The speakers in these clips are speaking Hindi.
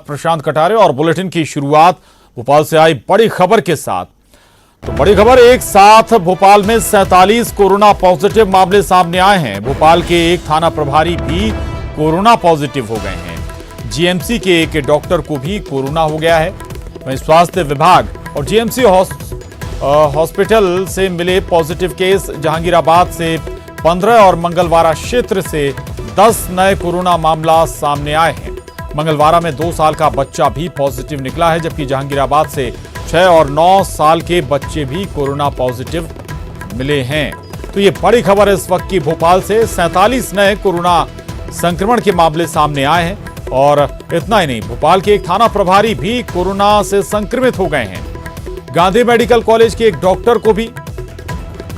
प्रशांत कटारे और बुलेटिन की शुरुआत भोपाल से आई बड़ी खबर के साथ। तो बड़ी खबर, एक साथ भोपाल में 47 कोरोना पॉजिटिव मामले सामने आए हैं। भोपाल के एक थाना प्रभारी भी कोरोना पॉजिटिव हो गए हैं। जीएमसी के एक डॉक्टर को भी कोरोना हो गया है। वहीं स्वास्थ्य विभाग और जीएमसी हॉस्पिटल से मिले पॉजिटिव केस जहांगीराबाद से 15 और मंगलवारा क्षेत्र से 10 नए कोरोना मामला सामने आए हैं। मंगलवारा में 2 साल का बच्चा भी पॉजिटिव निकला है, जबकि जहांगीराबाद से 6 और 9 साल के बच्चे भी कोरोना पॉजिटिव मिले हैं। तो ये बड़ी खबर है इस वक्त की भोपाल से। 47 नए कोरोना संक्रमण के मामले सामने आए हैं और इतना ही नहीं, भोपाल के एक थाना प्रभारी भी कोरोना से संक्रमित हो गए हैं। गांधी मेडिकल कॉलेज के एक डॉक्टर को भी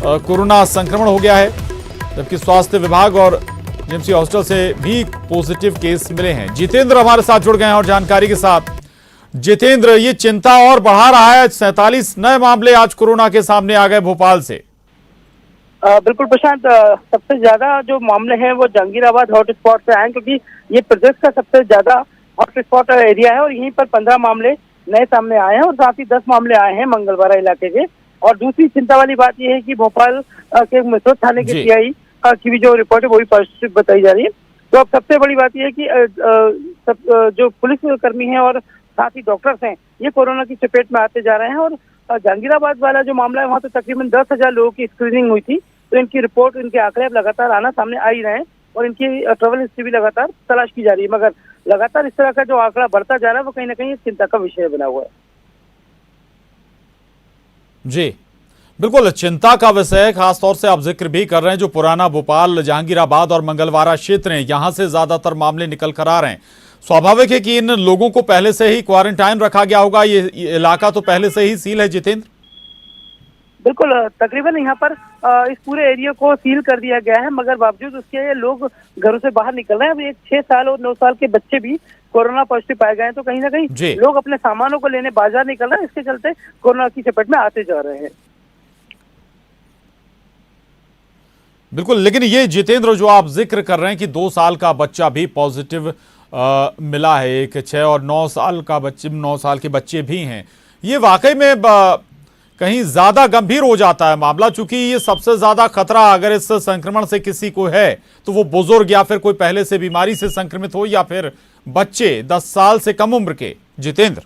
कोरोना संक्रमण हो गया है, जबकि स्वास्थ्य विभाग और जीएमसी हॉस्टल से भी पॉजिटिव केस मिले हैं। जितेंद्र हमारे साथ जुड़ गए हैं और जानकारी के साथ। जितेंद्र, ये चिंता और बढ़ा रहा है, 47 नए मामले आज कोरोना के सामने आ गए भोपाल से। बिल्कुल प्रशांत, सबसे ज्यादा जो मामले हैं वो जहांगीराबाद हॉटस्पॉट से आए, क्योंकि ये प्रदेश का सबसे ज्यादा हॉटस्पॉट एरिया है और यहीं पर 15 मामले नए सामने आए हैं और साथ ही 10 मामले आए हैं मंगलवारा इलाके के। और दूसरी चिंता वाली बात यह है कि भोपाल के मिसरोद थाने के सीआई की भी जो रिपोर्ट है वो भी पॉजिटिव बताई जा रही है। तो अब सबसे बड़ी बात यह है कि जो पुलिस कर्मी हैं और साथ ही डॉक्टर्स हैं, ये कोरोना की चपेट में आते जा रहे हैं। और जहांगीराबाद वाला जो मामला है वहाँ तो तकरीबन 10,000 लोगों की स्क्रीनिंग हुई थी। तो इनकी रिपोर्ट, इनके आंकड़े अब लगातार आना सामने आ ही रहे हैं और इनकी ट्रेवल हिस्ट्री भी लगातार तलाश की जा रही है। मगर लगातार इस तरह का जो आंकड़ा बढ़ता जा रहा है वो कहीं ना कहीं चिंता का विषय बना हुआ है। जी बिल्कुल, चिंता का विषय है। खासतौर से आप जिक्र भी कर रहे हैं जो पुराना भोपाल, जहांगीराबाद और मंगलवारा क्षेत्र है, यहां से ज्यादातर मामले निकल कर आ रहे हैं। स्वाभाविक है कि इन लोगों को पहले से ही क्वारंटाइन रखा गया होगा। ये इलाका तो पहले से ही सील है जितेंद्र। बिल्कुल, तकरीबन यहाँ पर इस पूरे एरिया को सील कर दिया गया है, मगर बावजूद उसके लोग घरों से बाहर निकल रहे हैं। अब एक 6 साल और 9 साल के बच्चे भी कोरोना पॉजिटिव पाए गए हैं। तो कहीं ना कहीं लोग अपने सामानों को लेने बाजार निकल रहे हैं, इसके चलते कोरोना की चपेट में आते जा रहे हैं। बिल्कुल, लेकिन ये जितेंद्र जो आप जिक्र कर रहे हैं कि 2 साल का बच्चा भी पॉजिटिव मिला है, एक 6 और 9 साल का बच्चे, 9 साल के बच्चे भी हैं, ये वाकई में कहीं ज्यादा गंभीर हो जाता है मामला। चूंकि ये सबसे ज्यादा खतरा अगर इस संक्रमण से किसी को है तो वो बुजुर्ग या फिर कोई पहले से बीमारी से संक्रमित हो या फिर बच्चे 10 साल से कम उम्र के। जितेंद्र,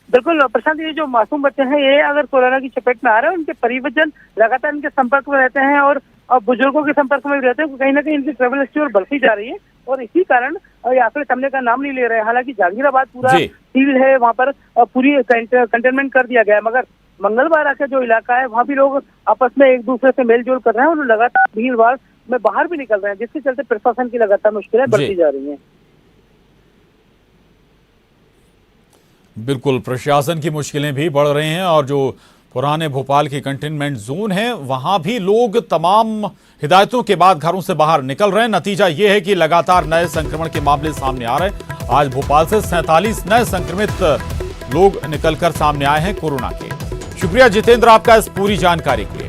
बिल्कुल प्रशांत, ये जो मासूम बच्चे हैं ये अगर कोरोना की चपेट में आ रहे हैं, उनके परिवारजन लगातार इनके संपर्क में रहते हैं और बुजुर्गों के संपर्क में भी रहते हैं, तो कहीं ना कहीं इनकी ट्रेवल हिस्ट्री और बढ़ती जा रही है और इसी कारण ये आंकड़े थमने का नाम नहीं ले रहे हैं। हालांकि जहांगीराबाद पूरा सील है, वहाँ पर पूरी कंटेनमेंट कर दिया गया है, मगर मंगलवारा का जो इलाका है वहाँ भी लोग आपस में एक दूसरे से मेल जोल कर रहे हैं और लगातार भीड़ भाड़ में बाहर भी निकल रहे हैं, जिसके चलते प्रशासन की लगातार मुश्किलें बढ़ती जा रही हैं। बिल्कुल, प्रशासन की मुश्किलें भी बढ़ रही हैं और जो पुराने भोपाल की कंटेनमेंट जोन है वहां भी लोग तमाम हिदायतों के बाद घरों से बाहर निकल रहे हैं। नतीजा यह है कि लगातार नए संक्रमण के मामले सामने आ रहे हैं। आज भोपाल से 47 नए संक्रमित लोग निकलकर सामने आए हैं कोरोना के। शुक्रिया जितेंद्र आपका इस पूरी जानकारी के लिए।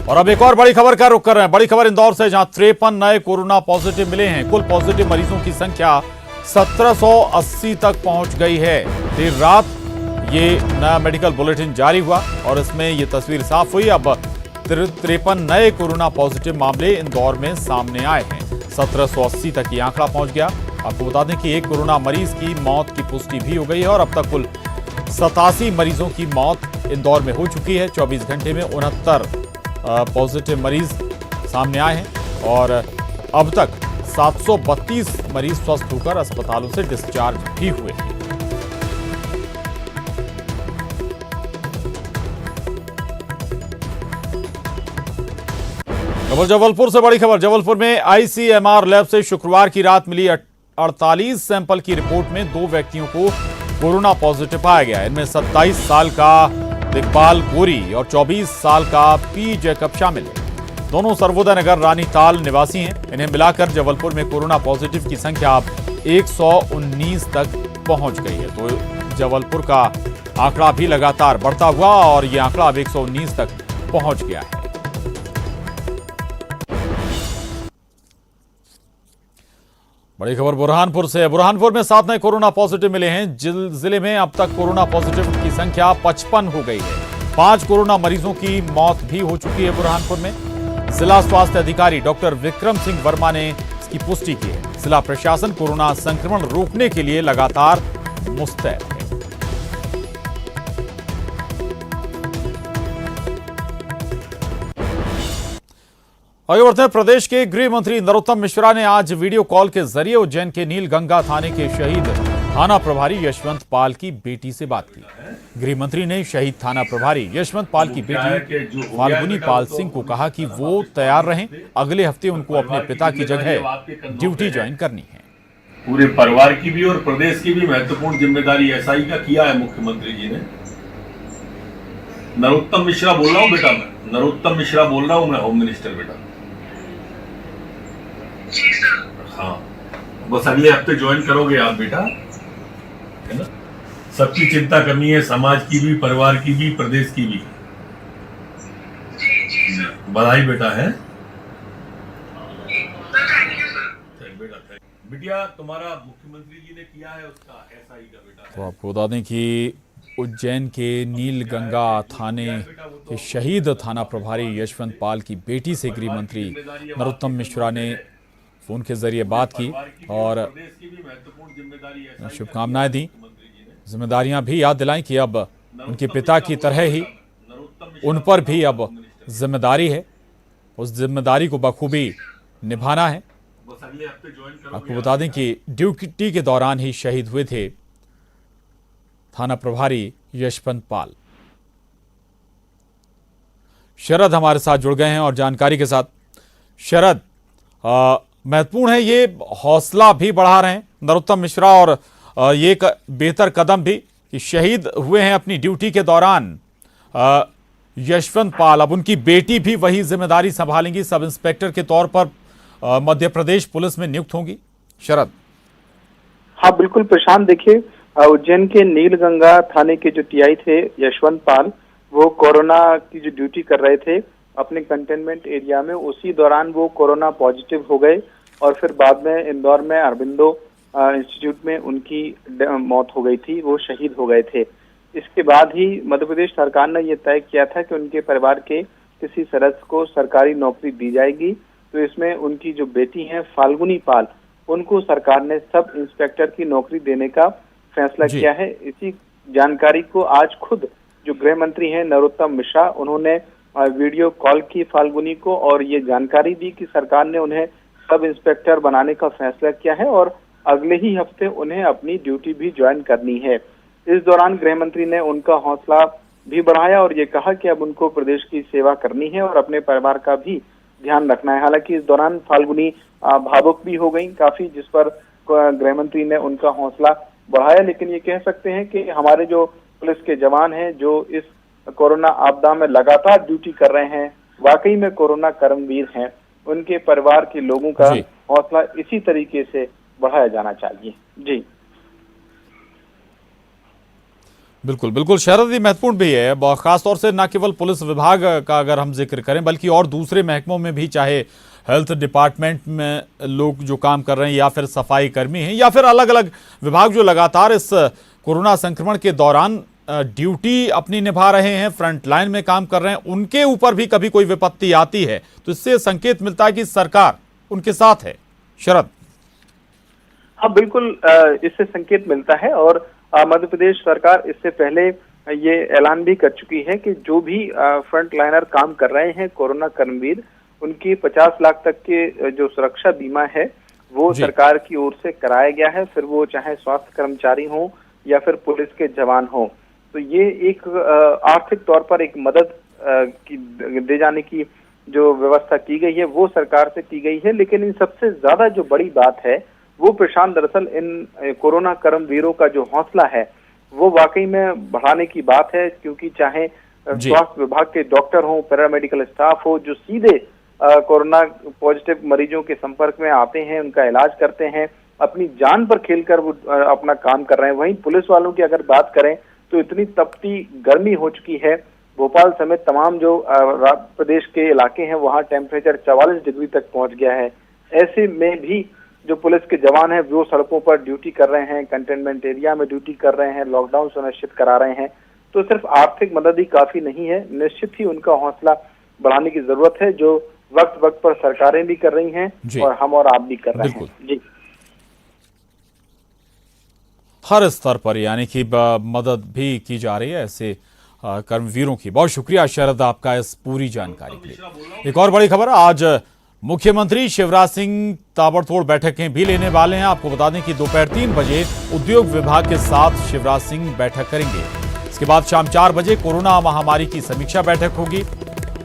और अब एक और बड़ी खबर का रुख कर रहे हैं। बड़ी खबर इंदौर से, जहां 53 नए कोरोना पॉजिटिव मिले हैं। कुल पॉजिटिव मरीजों की संख्या 1780 तक पहुंच गई है। देर रात ये नया मेडिकल बुलेटिन जारी हुआ और इसमें ये तस्वीर साफ हुई। अब 53 नए कोरोना पॉजिटिव मामले इंदौर में सामने आए हैं। 1780 तक ये आंकड़ा पहुंच गया। आपको बता दें कि एक कोरोना मरीज की मौत की पुष्टि भी हो गई है और अब तक कुल 87 मरीजों की मौत इंदौर में हो चुकी है। 24 घंटे में 69 पॉजिटिव मरीज सामने आए हैं और अब तक 732 मरीज स्वस्थ होकर अस्पतालों से डिस्चार्ज भी हुए हैं। जबलपुर से बड़ी खबर। जबलपुर में आईसीएमआर लैब से शुक्रवार की रात मिली 48 सैंपल की रिपोर्ट में 2 व्यक्तियों को कोरोना पॉजिटिव पाया गया। इनमें 27 साल का दिग्पाल गोरी और 24 साल का पी जैकब शामिल है। दोनों सर्वोदय नगर रानीताल निवासी हैं। इन्हें मिलाकर जबलपुर में कोरोना पॉजिटिव की संख्या अब 119 तक पहुंच गई है। तो जबलपुर का आंकड़ा भी लगातार बढ़ता हुआ और यह आंकड़ा अब 119 तक पहुंच गया है। बड़ी खबर बुरहानपुर से है। बुरहानपुर में 7 नए कोरोना पॉजिटिव मिले हैं। जिले में अब तक कोरोना पॉजिटिव की संख्या 55 हो गई है। 5 कोरोना मरीजों की मौत भी हो चुकी है बुरहानपुर में। जिला स्वास्थ्य अधिकारी डॉक्टर विक्रम सिंह वर्मा ने इसकी पुष्टि की है। जिला प्रशासन कोरोना संक्रमण रोकने के लिए लगातार मुस्तैद है। आगे बढ़ते हैं। प्रदेश के गृह मंत्री नरोत्तम मिश्रा ने आज वीडियो कॉल के जरिए उज्जैन के नीलगंगा थाने के शहीद थाना प्रभारी यशवंत पाल की बेटी से बात की। गृह मंत्री ने शहीद थाना प्रभारी यशवंत पाल की बेटी फाल्गुनी पाल सिंह को कहा कि वो तैयार रहें। अगले हफ्ते उनको अपने पिता की जगह ड्यूटी ज्वाइन करनी है। पूरे परिवार की भी और प्रदेश की भी महत्वपूर्ण जिम्मेदारी एसआई का किया है मुख्यमंत्री जी ने। नरोत्तम मिश्रा बोल रहा हूँ बेटा, मैं नरोत्तम मिश्रा बोल रहा हूँ, मैं होम मिनिस्टर बेटा। हाँ, बस अगले हफ्ते ज्वाइन करोगे आप बेटा, है ना। सबकी चिंता करनी है, समाज की भी, परिवार की भी, प्रदेश की भी। बधाई बेटा है बिटिया, तुम्हारा मुख्यमंत्री जी ने किया है उसका एसआई का बेटा। तो आपको बता दें कि उज्जैन के नीलगंगा थाने के शहीद थाना प्रभारी यशवंत पाल की बेटी से गृह मंत्री नरोत्तम मिश्रा ने फोन के जरिए बात की और शुभकामनाएं दी, जिम्मेदारियां भी याद दिलाई कि अब उनके पिता की तरह ही उन पर भी अब जिम्मेदारी है। उस जिम्मेदारी को बखूबी निभाना है। आपको बता दें कि ड्यूटी के दौरान ही शहीद हुए थे थाना प्रभारी यशवंत पाल। शरद हमारे साथ जुड़ गए हैं और जानकारी के साथ। शरद, महत्वपूर्ण है, ये हौसला भी बढ़ा रहे हैं नरोत्तम मिश्रा और ये एक बेहतर कदम भी कि शहीद हुए हैं अपनी ड्यूटी के दौरान यशवंत पाल। अब उनकी बेटी भी वही जिम्मेदारी संभालेंगी, सब इंस्पेक्टर के तौर पर मध्य प्रदेश पुलिस में नियुक्त होंगी। शरद। हाँ बिल्कुल प्रशांत, देखिए उज्जैन के नीलगंगा थाने के जो टीआई थे यशवंत पाल, वो कोरोना की जो ड्यूटी कर रहे थे अपने कंटेनमेंट एरिया में, उसी दौरान वो कोरोना पॉजिटिव हो गए और फिर बाद में इंदौर में अरबिंदो इंस्टीट्यूट में उनकी मौत हो गई थी, वो शहीद हो गए थे। इसके बाद ही मध्य प्रदेश सरकार ने यह तय किया था कि उनके परिवार के किसी सदस्य को सरकारी नौकरी दी जाएगी। तो इसमें उनकी जो बेटी हैं फाल्गुनी पाल, उनको सरकार ने सब इंस्पेक्टर की नौकरी देने का फैसला किया है। इसी जानकारी को आज खुद जो गृह मंत्री हैं नरोत्तम मिश्रा, उन्होंने वीडियो कॉल की फाल्गुनी को और ये जानकारी दी कि सरकार ने उन्हें सब इंस्पेक्टर बनाने का फैसला किया है और अगले ही हफ्ते उन्हें अपनी ड्यूटी भी ज्वाइन करनी है। इस दौरान गृह मंत्री ने उनका हौसला भी बढ़ाया और ये कहा कि अब उनको प्रदेश की सेवा करनी है और अपने परिवार का भी ध्यान रखना है। हालांकि इस दौरान फाल्गुनी भावुक भी हो गई काफी, जिस पर गृह मंत्री ने उनका हौसला बढ़ाया। लेकिन ये कह सकते हैं कि हमारे जो पुलिस के जवान हैं जो इस कोरोना आपदा में लगातार ड्यूटी कर रहे हैं, वाकई में कोरोना कर्मवीर हैं। उनके परिवार के लोगों का हौसला इसी तरीके से बढ़ाया जाना चाहिए। जी बिल्कुल बिल्कुल शरद, ये महत्वपूर्ण भी है, खासतौर से न केवल पुलिस विभाग का अगर हम जिक्र करें बल्कि और दूसरे महकमों में भी, चाहे हेल्थ डिपार्टमेंट में लोग जो काम कर रहे हैं या फिर सफाई कर्मी हैं या फिर अलग अलग विभाग जो लगातार इस कोरोना संक्रमण के दौरान ड्यूटी अपनी निभा रहे हैं, फ्रंट लाइन में काम कर रहे हैं, उनके ऊपर भी कभी कोई विपत्ति आती है तो इससे संकेत मिलता है कि सरकार उनके साथ है। शरद। हाँ बिल्कुल, इससे संकेत मिलता है और मध्य प्रदेश सरकार इससे पहले ये ऐलान भी कर चुकी है कि जो भी फ्रंट लाइनर काम कर रहे हैं कोरोना कर्मवीर, उनकी 50 लाख तक के जो सुरक्षा बीमा है वो सरकार की ओर से कराया गया है, फिर वो चाहे स्वास्थ्य कर्मचारी हो या फिर पुलिस के जवान हो। तो ये एक आर्थिक तौर पर एक मदद की दे जाने की जो व्यवस्था की गई है वो सरकार से की गई है। लेकिन इन सबसे ज्यादा जो बड़ी बात है वो प्रशांत, दरअसल इन कोरोना कर्मवीरों का जो हौसला है वो वाकई में बढ़ाने की बात है, क्योंकि चाहे स्वास्थ्य विभाग के डॉक्टर हो, पैरामेडिकल स्टाफ हो, जो सीधे कोरोना पॉजिटिव मरीजों के संपर्क में आते हैं, उनका इलाज करते हैं, अपनी जान पर खेलकर वो अपना काम कर रहे हैं। वहीं पुलिस वालों की अगर बात करें तो इतनी तपती गर्मी हो चुकी है, भोपाल समेत तमाम जो प्रदेश के इलाके हैं वहां टेम्परेचर 44 डिग्री तक पहुंच गया है। ऐसे में भी जो पुलिस के जवान हैं वो सड़कों पर ड्यूटी कर रहे हैं, कंटेनमेंट एरिया में ड्यूटी कर रहे हैं, लॉकडाउन सुनिश्चित करा रहे हैं। तो सिर्फ आर्थिक मदद ही काफी नहीं है, निश्चित ही उनका हौसला बढ़ाने की जरूरत है, जो वक्त वक्त पर सरकारें भी कर रही हैं और हम और आप भी कर रहे हैं। जी, हर स्तर पर यानी कि मदद भी की जा रही है ऐसे कर्मवीरों की। बहुत शुक्रिया शरद आपका इस पूरी जानकारी के लिए। एक और बड़ी खबर, आज मुख्यमंत्री शिवराज सिंह ताबड़तोड़ बैठकें भी लेने वाले हैं। आपको बता दें कि दोपहर 3 बजे उद्योग विभाग के साथ शिवराज सिंह बैठक करेंगे। इसके बाद शाम 4 बजे कोरोना महामारी की समीक्षा बैठक होगी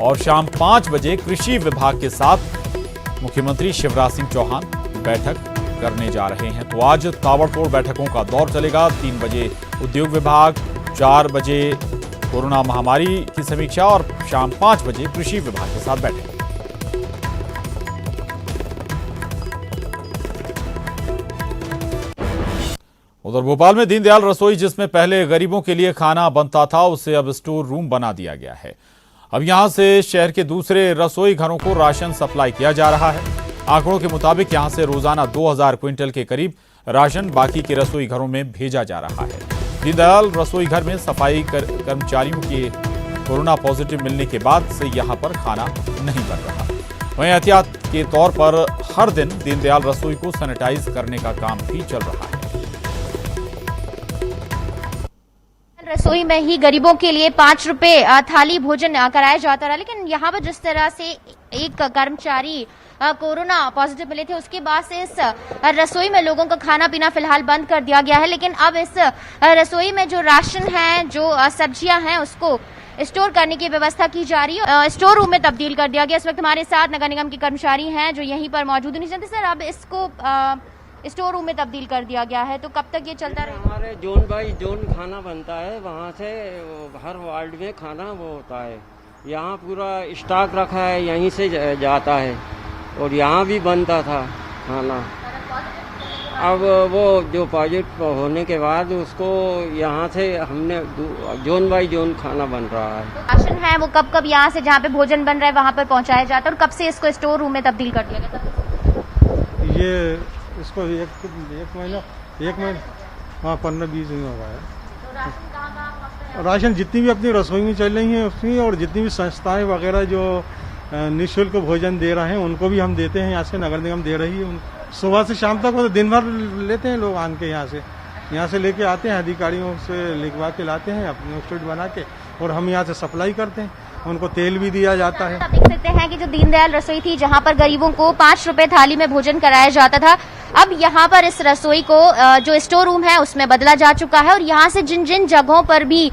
और शाम 5 बजे कृषि विभाग के साथ मुख्यमंत्री शिवराज सिंह चौहान बैठक करने जा रहे हैं। तो आज ताबड़तोड़ बैठकों का दौर चलेगा। 3 बजे उद्योग विभाग, 4 बजे कोरोना महामारी की समीक्षा और शाम 5 बजे कृषि विभाग के साथ बैठक। उधर भोपाल में दीनदयाल रसोई, जिसमें पहले गरीबों के लिए खाना बनता था, उसे अब स्टोर रूम बना दिया गया है। अब यहां से शहर के दूसरे रसोई घरों को राशन सप्लाई किया जा रहा है। आंकड़ों के मुताबिक यहां से रोजाना 2000 क्विंटल के करीब राशन बाकी के रसोई घरों में भेजा जा रहा है। दीनदयाल रसोई घर में सफाई कर्मचारियों के कोरोना पॉजिटिव मिलने के बाद से यहां पर खाना नहीं बन रहा। वहीं एहतियात के तौर पर हर दिन दीनदयाल रसोई को सैनिटाइज करने का काम भी चल रहा है। रसोई में ही गरीबों के लिए 5 रुपए थाली भोजन कराया जाता रहा, लेकिन यहाँ पर जिस तरह से एक कर्मचारी कोरोना पॉजिटिव मिले थे, उसके बाद से इस रसोई में लोगों का खाना पीना फिलहाल बंद कर दिया गया है। लेकिन अब इस रसोई में जो राशन है, जो सब्जियां हैं, उसको स्टोर करने की व्यवस्था की जा रही है। स्टोर रूम में तब्दील कर दिया गया। इस वक्त हमारे साथ नगर निगम के कर्मचारी हैं जो यहीं पर मौजूद नहीं जानते। सर, अब इसको स्टोर रूम में तब्दील कर दिया गया है, तो कब तक ये चलता रहेगा? हमारे जोन बाई जोन खाना बनता है, वहाँ से हर वार्ड में खाना वो होता है। यहाँ पूरा स्टॉक रखा है, यहीं से जाता है और यहाँ भी बनता था खाना। अब वो जो पॉजिटिव होने के बाद उसको यहाँ से हमने जोन बाई जोन खाना बन रहा है। राशन है वो कब यहाँ से जहाँ पे भोजन बन रहा है वहाँ पर पहुँचाया जाता है, और कब से इसको स्टोर रूम में तब्दील कर दिया गया? ये इसको एक महीना हाँ 15-20 दिन हुआ है। तो राशन कहाँ राशन जितनी भी अपनी रसोई में चल रही हैं उसमें, और जितनी भी संस्थाएं वगैरह जो निःशुल्क भोजन दे रहे हैं उनको भी हम देते हैं। यहाँ से नगर निगम दे रही है। सुबह से शाम तक वो दिन भर लेते हैं लोग आन के, यहाँ से लेके आते हैं, अधिकारियों से लिखवा के लाते हैं अपने स्टोर बना के, और हम यहाँ से सप्लाई करते हैं। उनको तेल भी दिया जाता है। आप देख सकते हैं कि जो दीनदयाल रसोई थी, जहां पर गरीबों को 5 रुपए थाली में भोजन कराया जाता था, अब यहां पर इस रसोई को जो स्टोर रूम है उसमें बदला जा चुका है। और यहां से जिन जिन जगहों पर भी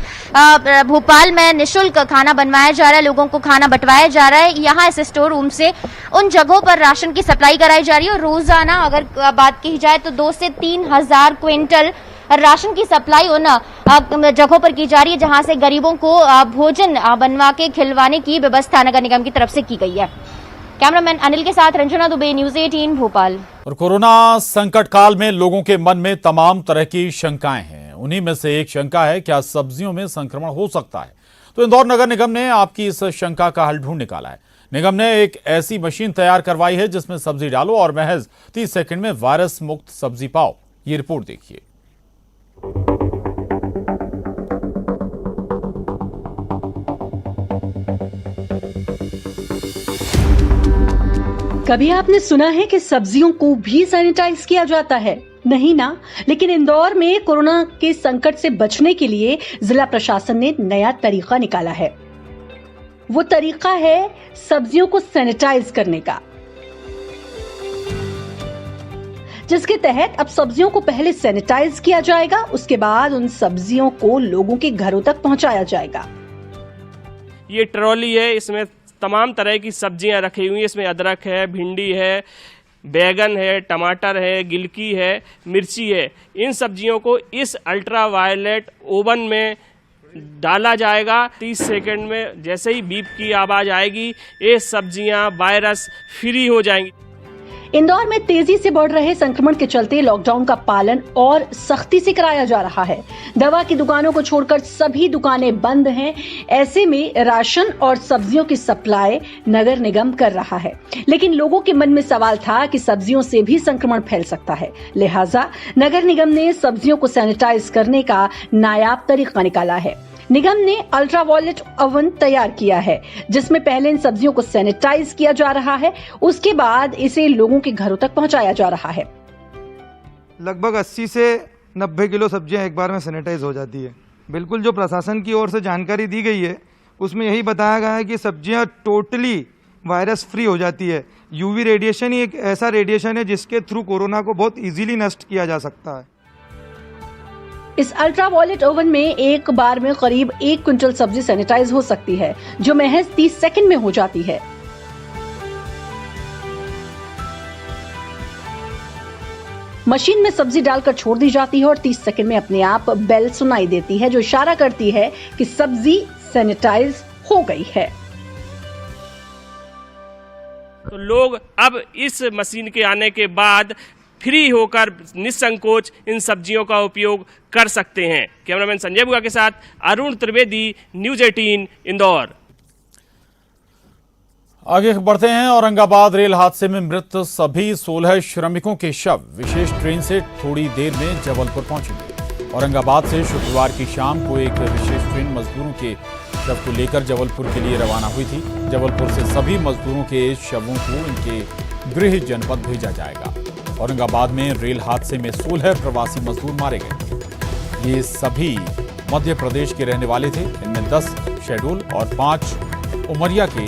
भोपाल में निःशुल्क खाना बनवाया जा रहा है, लोगों को खाना बंटवाया जा रहा है, यहाँ इस स्टोर रूम से उन जगहों पर राशन की सप्लाई कराई जा रही है। और रोजाना अगर बात की जाए तो 2 से 3 हजार क्विंटल राशन की सप्लाई उन जगहों पर की जा रही है जहां से गरीबों को भोजन बनवा के खिलवाने की व्यवस्था नगर निगम की तरफ से की गई है। कैमरामैन अनिल के साथ रंजना दुबे, न्यूज 18 भोपाल। और कोरोना संकट काल में लोगों के मन में तमाम तरह की शंकाएं हैं। उन्हीं में से एक शंका है, क्या सब्जियों में संक्रमण हो सकता है? तो इंदौर नगर निगम ने आपकी इस शंका का हल ढूंढ निकाला है। निगम ने एक ऐसी मशीन तैयार करवाई है जिसमें सब्जी डालो और महज 30 सेकंड में वायरस मुक्त सब्जी पाओ। ये रिपोर्ट देखिए। कभी आपने सुना है कि सब्जियों को भी सैनिटाइज किया जाता है? नहीं ना। लेकिन इंदौर में कोरोना के संकट से बचने के लिए जिला प्रशासन ने नया तरीका निकाला है। वो तरीका है सब्जियों को सैनिटाइज करने का, जिसके तहत अब सब्जियों को पहले सैनिटाइज किया जाएगा, उसके बाद उन सब्जियों को लोगों के घरों तक पहुंचाया जाएगा। ये ट्रॉली है, इसमें तमाम तरह की सब्जियां रखी हुई हैं। इसमें अदरक है, भिंडी है, बैगन है, टमाटर है, गिलकी है, मिर्ची है। इन सब्जियों को इस अल्ट्रा वायलेट ओवन में डाला जाएगा। 30 सेकंड में जैसे ही बीप की आवाज आएगी, ये सब्जियां वायरस फ्री हो जाएंगी। इंदौर में तेजी से बढ़ रहे संक्रमण के चलते लॉकडाउन का पालन और सख्ती से कराया जा रहा है। दवा की दुकानों को छोड़कर सभी दुकानें बंद हैं। ऐसे में राशन और सब्जियों की सप्लाई नगर निगम कर रहा है, लेकिन लोगों के मन में सवाल था कि सब्जियों से भी संक्रमण फैल सकता है। लिहाजा नगर निगम ने सब्जियों को सैनिटाइज करने का नायाब तरीका निकाला है। निगम ने अल्ट्रावायलेट ओवन तैयार किया है, जिसमें पहले इन सब्जियों को सैनिटाइज किया जा रहा है, उसके बाद इसे लोगों के घरों तक पहुंचाया जा रहा है। लगभग 80 से 90 किलो सब्जियां एक बार में सैनिटाइज हो जाती है। बिल्कुल जो प्रशासन की ओर से जानकारी दी गई है उसमें यही बताया गया है कि सब्जियां टोटली वायरस फ्री हो जाती है। यूवी रेडिएशन ही एक ऐसा रेडिएशन है जिसके थ्रू कोरोना को बहुत इजीली नष्ट किया जा सकता है। इस अल्ट्रावायलेट ओवन में एक बार में करीब 1 क्विंटल सब्जी सैनिटाइज हो सकती है, जो महज 30 सेकंड में हो जाती है। मशीन में सब्जी डालकर छोड़ दी जाती है और 30 सेकंड में अपने आप बेल सुनाई देती है, जो इशारा करती है कि सब्जी सैनिटाइज हो गई है। तो लोग अब इस मशीन के आने के बाद फ्री होकर निसंकोच इन सब्जियों का उपयोग कर सकते हैं। कैमरामैन संजय बुआ के साथ अरुण त्रिवेदी, न्यूज 18 इंदौर। आगे बढ़ते हैं। औरंगाबाद रेल हादसे में मृत सभी 16 श्रमिकों के शव विशेष ट्रेन से थोड़ी देर में जबलपुर पहुंचेंगे। औरंगाबाद से शुक्रवार की शाम को एक विशेष ट्रेन मजदूरों के शव को लेकर जबलपुर के लिए रवाना हुई थी। जबलपुर से सभी मजदूरों के शवों को इनके गृह जनपद भेजा जाएगा। औरंगाबाद में रेल हादसे में 16 प्रवासी मजदूर मारे गए। ये सभी मध्य प्रदेश के रहने वाले थे। इनमें 10 शहडोल और 5 उमरिया के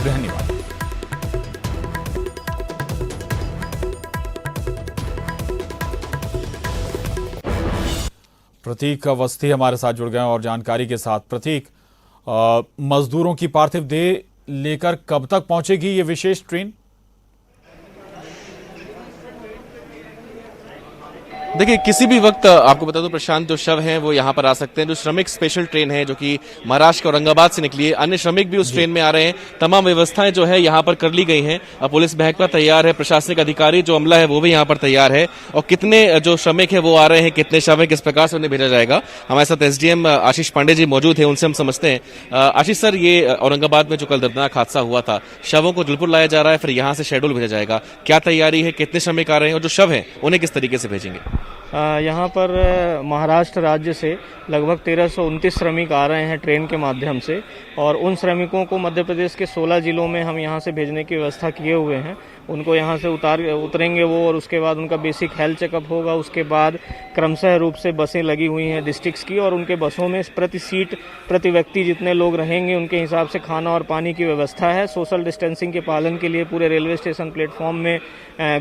रहने वाले। प्रतीक अवस्थी हमारे साथ जुड़ गए और जानकारी के साथ। प्रतीक, मजदूरों की पार्थिव देह लेकर कब तक पहुंचेगी ये विशेष ट्रेन? देखिए, किसी भी वक्त आपको बता दूं प्रशांत, जो शव हैं वो यहाँ पर आ सकते हैं। जो श्रमिक स्पेशल ट्रेन है जो कि महाराष्ट्र के औरंगाबाद से निकली है, अन्य श्रमिक भी उस ट्रेन में आ रहे हैं। तमाम व्यवस्थाएं जो है यहाँ पर कर ली गई हैं। पुलिस महकमा तैयार है, प्रशासनिक अधिकारी जो अमला है वो भी यहाँ पर तैयार है। और कितने जो श्रमिक है वो आ रहे हैं, कितने शव है, किस प्रकार से उन्हें भेजा जाएगा, हमारे साथ एसडीएम आशीष पांडे जी मौजूद है, उनसे हम समझते हैं। आशीष सर, ये औरंगाबाद में जो कल दर्दनाक हादसा हुआ था, शवों को जबलपुर लाया जा रहा है, फिर यहाँ से शहडोल भेजा जाएगा, क्या तैयारी है, कितने श्रमिक आ रहे हैं और जो शव है उन्हें किस तरीके से भेजेंगे? यहाँ पर महाराष्ट्र राज्य से लगभग 1329 श्रमिक आ रहे हैं ट्रेन के माध्यम से, और उन श्रमिकों को मध्य प्रदेश के 16 जिलों में हम यहाँ से भेजने की व्यवस्था किए हुए हैं। उनको यहाँ से उतरेंगे वो, और उसके बाद उनका बेसिक हेल्थ चेकअप होगा। उसके बाद क्रमशः रूप से बसें लगी हुई हैं डिस्ट्रिक्ट्स की, और उनके बसों में प्रति सीट प्रति व्यक्ति जितने लोग रहेंगे उनके हिसाब से खाना और पानी की व्यवस्था है। सोशल डिस्टेंसिंग के पालन के लिए पूरे रेलवे स्टेशन प्लेटफॉर्म में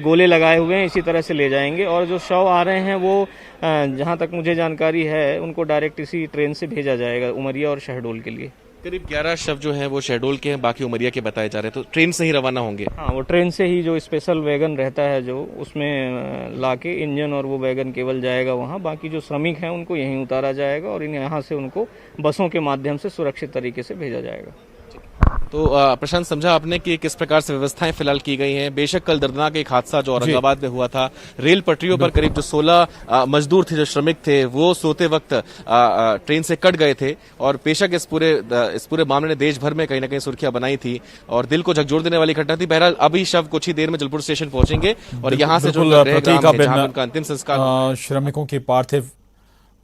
गोले लगाए हुए हैं, इसी तरह से ले जाएंगे। और जो शव आ रहे हैं वो जहाँ तक मुझे जानकारी है उनको डायरेक्ट इसी ट्रेन से भेजा जाएगा उमरिया और शहडोल के लिए। करीब 11 शव जो हैं वो शहडोल के हैं, बाकी उमरिया के बताए जा रहे हैं। तो ट्रेन से ही रवाना होंगे? हाँ, वो ट्रेन से ही, जो स्पेशल वैगन रहता है जो उसमें लाके इंजन और वो वैगन केवल जाएगा वहाँ। बाकी जो श्रमिक हैं उनको यहीं उतारा जाएगा और यहाँ से उनको बसों के माध्यम से सुरक्षित तरीके से भेजा जाएगा। तो प्रशांत, समझा आपने कि किस प्रकार से व्यवस्थाएं फिलहाल की गई हैं। बेशक कल दर्दनाक एक हादसा जो औरंगाबाद में हुआ था, रेल पटरियों पर करीब जो 16 मजदूर थे, जो श्रमिक थे, वो सोते वक्त ट्रेन से कट गए थे। और बेशक इस पूरे मामले ने देश भर में कहीं ना कहीं सुर्खियां बनाई थी और दिल को झकझोर देने वाली घटना थी। बहरहाल अभी शव कुछ ही देर में जबलपुर स्टेशन पहुंचेंगे और यहाँ से जो उनका अंतिम संस्कार, श्रमिकों की पार्थिव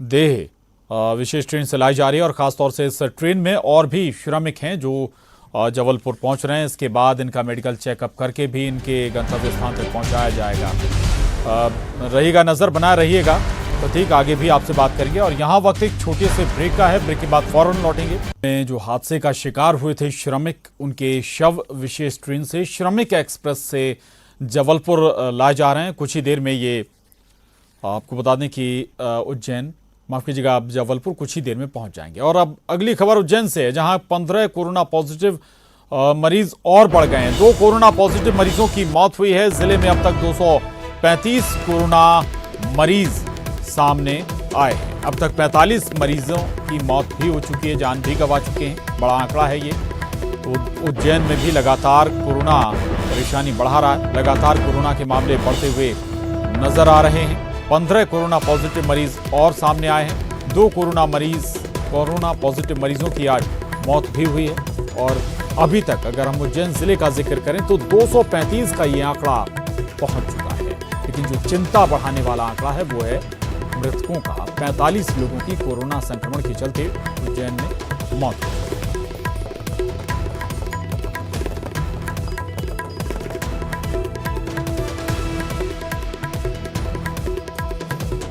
देह विशेष ट्रेन से लाई जा रही है। और खासतौर से इस ट्रेन में और भी श्रमिक हैं जो जबलपुर पहुंच रहे हैं। इसके बाद इनका मेडिकल चेकअप करके भी इनके गंतव्य स्थान तक पहुंचाया जाएगा। रहिएगा, नजर बनाए रहिएगा। प्रतीक, आगे भी आपसे बात करेंगे। और यहाँ वक्त एक छोटे से ब्रेक का है, ब्रेक के बाद फौरन लौटेंगे। जो हादसे का शिकार हुए थे श्रमिक, उनके शव विशेष ट्रेन से श्रमिक एक्सप्रेस से जबलपुर लाए जा रहे हैं। कुछ ही देर में ये आपको बता दें कि उज्जैन, माफ कीजिएगा, आप जबलपुर कुछ ही देर में पहुंच जाएंगे। और अब अगली खबर उज्जैन से है, जहां 15 कोरोना पॉजिटिव मरीज और बढ़ गए हैं। 2 कोरोना पॉजिटिव मरीजों की मौत हुई है। जिले में अब तक 235 कोरोना मरीज सामने आए हैं। अब तक 45 मरीजों की मौत भी हो चुकी है, जान भी गंवा चुके हैं। बड़ा आंकड़ा है ये। तो उज्जैन में भी लगातार कोरोना परेशानी बढ़ा रहा है। लगातार कोरोना के मामले बढ़ते हुए नजर आ रहे हैं। 15 कोरोना पॉजिटिव मरीज और सामने आए हैं। 2 कोरोना पॉजिटिव मरीजों की आज मौत भी हुई है। और अभी तक अगर हम उज्जैन जिले का जिक्र करें तो 235 का ये आंकड़ा पहुंच चुका है। लेकिन जो चिंता बढ़ाने वाला आंकड़ा है वो है मृतकों का। 45 लोगों की कोरोना संक्रमण के चलते उज्जैन में मौत हुई।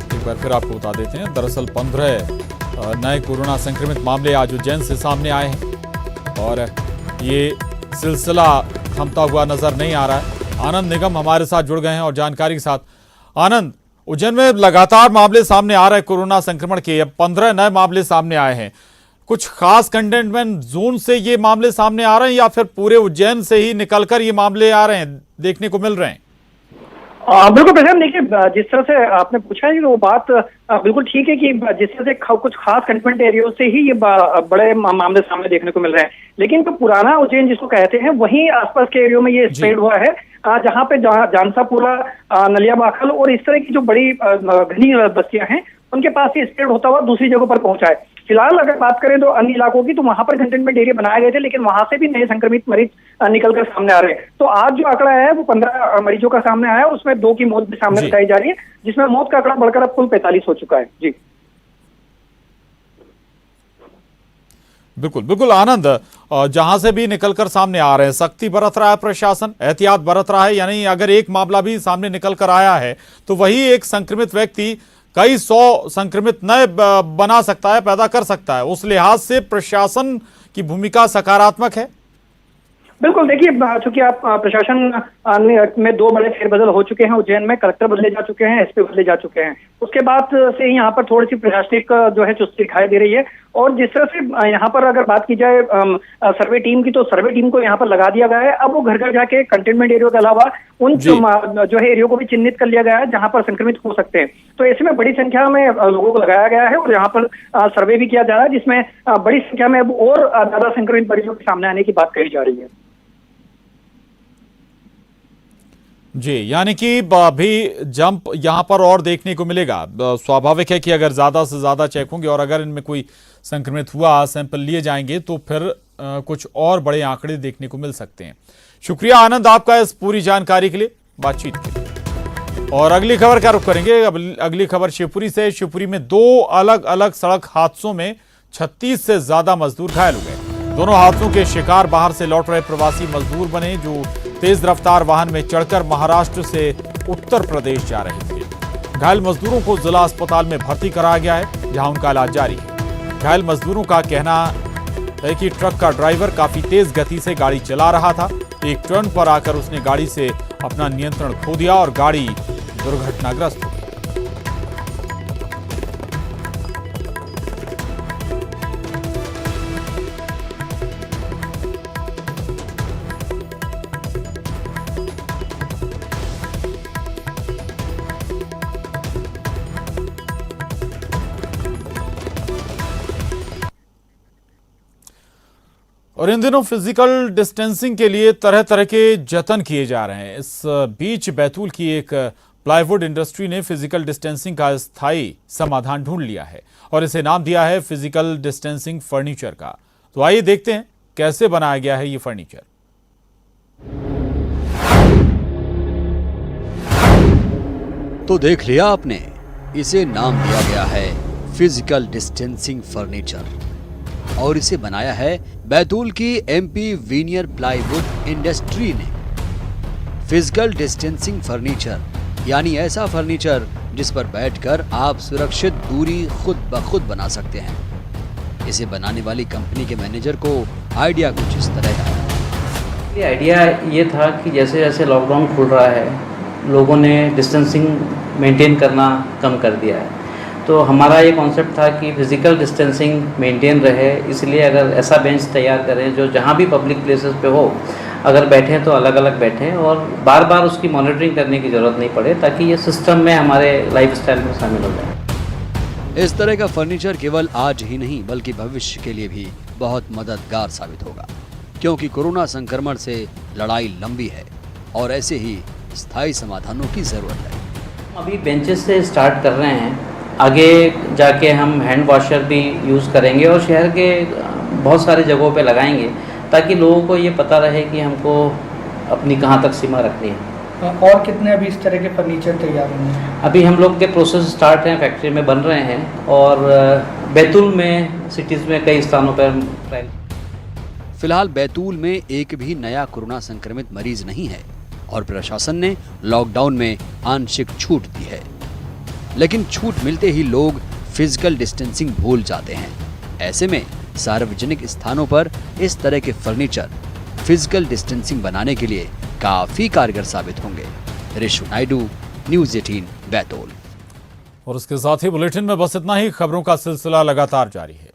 एक बार फिर आपको बता देते हैं, दरअसल 15 नए कोरोना संक्रमित मामले आज उज्जैन से सामने आए हैं और ये सिलसिला थमता हुआ नजर नहीं आ रहा है। आनंद निगम हमारे साथ जुड़ गए हैं और जानकारी के साथ। आनंद, उज्जैन में लगातार मामले सामने आ रहे हैं कोरोना संक्रमण के। अब 15 नए मामले सामने आए हैं। कुछ खास कंटेनमेंट जोन से ये मामले सामने आ रहे हैं या फिर पूरे उज्जैन से ही निकलकर ये मामले आ रहे हैं, देखने को मिल रहे हैं? बिल्कुल प्रशांत, देखिए जिस तरह से आपने पूछा है वो बात बिल्कुल ठीक है कि जिस तरह से कुछ खास कंटेनमेंट एरिया से ही ये बड़े मामले सामने देखने को मिल रहे हैं। लेकिन जो पुराना उज्जैन जिसको कहते हैं वहीं आसपास के एरिया में ये स्प्रेड हुआ है, जहाँ पे जानसापुरा, नलिया माखल और इस तरह की जो बड़ी घनी बस्तियां हैं उनके पास ये स्प्रेड होता हुआ दूसरी जगहों पर पहुंचा है। फिलहाल अगर बात करें तो अन्य इलाकों की, तो वहां पर कंटेनमेंट एरिया बनाए गए थे, लेकिन वहां से भी नए संक्रमित मरीज निकलकर सामने आ रहे हैं। तो आज जो आंकड़ा है वो 15 मरीजों का सामने आया है, उसमें 2 की मौत भी सामने बताई जा रही है, जिसमें मौत का आंकड़ा बढ़कर अब कुल 45 हो चुका है। जी बिल्कुल आनंद, जहां से भी निकलकर सामने आ रहे हैं, सख्ती बरत रहा है प्रशासन, एहतियात बरत रहा है। यानी अगर एक मामला भी सामने निकलकर आया है तो वही एक संक्रमित व्यक्ति कई 100 संक्रमित नए बना सकता है, पैदा कर सकता है। उस लिहाज से प्रशासन की भूमिका सकारात्मक है। बिल्कुल, देखिए चूंकि आप प्रशासन में 2 बड़े फेरबदल हो चुके हैं उज्जैन में, कलेक्टर बदले जा चुके हैं, एसपी बदले जा चुके हैं। उसके बाद से यहाँ पर थोड़ी सी प्रशासनिक जो है चुस्ती दिखाई दे रही है। और जिस तरह से यहाँ पर अगर बात की जाए सर्वे टीम की, तो सर्वे टीम को यहाँ पर लगा दिया गया है। अब वो घर घर जाके कंटेनमेंट एरिया के अलावा उन जो है एरिया को भी चिन्हित कर लिया गया है जहाँ पर संक्रमित हो सकते हैं। तो ऐसे में बड़ी संख्या में लोगों को लगाया गया है और यहाँ पर सर्वे भी किया जा रहा है, जिसमें बड़ी संख्या में और ज्यादा संक्रमित मरीजों के सामने आने की बात कही जा रही है। जी, यानी कि अभी जंप यहां पर और देखने को मिलेगा। स्वाभाविक है कि अगर ज्यादा से ज्यादा चेक होंगे और अगर इनमें कोई संक्रमित हुआ, सैंपल लिए जाएंगे तो फिर कुछ और बड़े आंकड़े देखने को मिल सकते हैं। शुक्रिया आनंद आपका इस पूरी जानकारी के लिए, बातचीत के लिए। और अगली खबर का रुख करेंगे। अगली खबर शिवपुरी से। शिवपुरी में 2 अलग अलग सड़क हादसों में 36 से ज्यादा मजदूर घायल हो गए। दोनों हादसों के शिकार बाहर से लौट रहे प्रवासी मजदूर बने, जो तेज रफ्तार वाहन में चढ़कर महाराष्ट्र से उत्तर प्रदेश जा रहे थे। घायल मजदूरों को जिला अस्पताल में भर्ती कराया गया है, जहां उनका इलाज जारी है। घायल मजदूरों का कहना है कि ट्रक का ड्राइवर काफी तेज गति से गाड़ी चला रहा था। एक टर्न पर आकर उसने गाड़ी से अपना नियंत्रण खो दिया और गाड़ी दुर्घटनाग्रस्त हो गई। और इन दिनों फिजिकल डिस्टेंसिंग के लिए तरह तरह के जतन किए जा रहे हैं। इस बीच बैतूल की एक प्लाईवुड इंडस्ट्री ने फिजिकल डिस्टेंसिंग का स्थायी समाधान ढूंढ लिया है और इसे नाम दिया है फिजिकल डिस्टेंसिंग फर्नीचर का। तो आइए देखते हैं कैसे बनाया गया है ये फर्नीचर। तो देख लिया आपने, इसे नाम दिया गया है फिजिकल डिस्टेंसिंग फर्नीचर और इसे बनाया है बैतूल की एमपी वीनियर प्लाईवुड इंडस्ट्री ने। फिजिकल डिस्टेंसिंग फर्नीचर यानी ऐसा फर्नीचर जिस पर बैठकर आप सुरक्षित दूरी खुद ब खुद बना सकते हैं। इसे बनाने वाली कंपनी के मैनेजर को आइडिया कुछ इस तरह है। आइडिया ये था कि जैसे जैसे लॉकडाउन खुल रहा है, लोगों ने डिस्टेंसिंग मेंटेन करना कम कर दिया है, तो हमारा ये कॉन्सेप्ट था कि फिजिकल डिस्टेंसिंग मेंटेन रहे, इसलिए अगर ऐसा बेंच तैयार करें जो जहाँ भी पब्लिक प्लेसेस पे हो, अगर बैठें तो अलग अलग बैठें और बार बार उसकी मॉनिटरिंग करने की ज़रूरत नहीं पड़े, ताकि ये सिस्टम में हमारे लाइफस्टाइल में शामिल हो जाए। इस तरह का फर्नीचर केवल आज ही नहीं बल्कि भविष्य के लिए भी बहुत मददगार साबित होगा, क्योंकि कोरोना संक्रमण से लड़ाई लंबी है और ऐसे ही स्थायी समाधानों की जरूरत है। अभी बेंचेस से स्टार्ट कर रहे हैं, आगे जाके हम हैंड वॉशर भी यूज़ करेंगे और शहर के बहुत सारे जगहों पे लगाएंगे ताकि लोगों को ये पता रहे कि हमको अपनी कहाँ तक सीमा रखनी है। और कितने अभी इस तरह के फर्नीचर तैयार होंगे? अभी हम लोग के प्रोसेस स्टार्ट हैं, फैक्ट्री में बन रहे हैं और बैतूल में सिटीज़ में कई स्थानों पर ट्रायल। फिलहाल बैतूल में एक भी नया कोरोना संक्रमित मरीज नहीं है और प्रशासन ने लॉकडाउन में आंशिक छूट दी है, लेकिन छूट मिलते ही लोग फिजिकल डिस्टेंसिंग भूल जाते हैं। ऐसे में सार्वजनिक स्थानों पर इस तरह के फर्नीचर फिजिकल डिस्टेंसिंग बनाने के लिए काफी कारगर साबित होंगे। ऋषु नायडू, न्यूज़ 18 बैतूल। और उसके साथ ही बुलेटिन में बस इतना ही। खबरों का सिलसिला लगातार जारी है।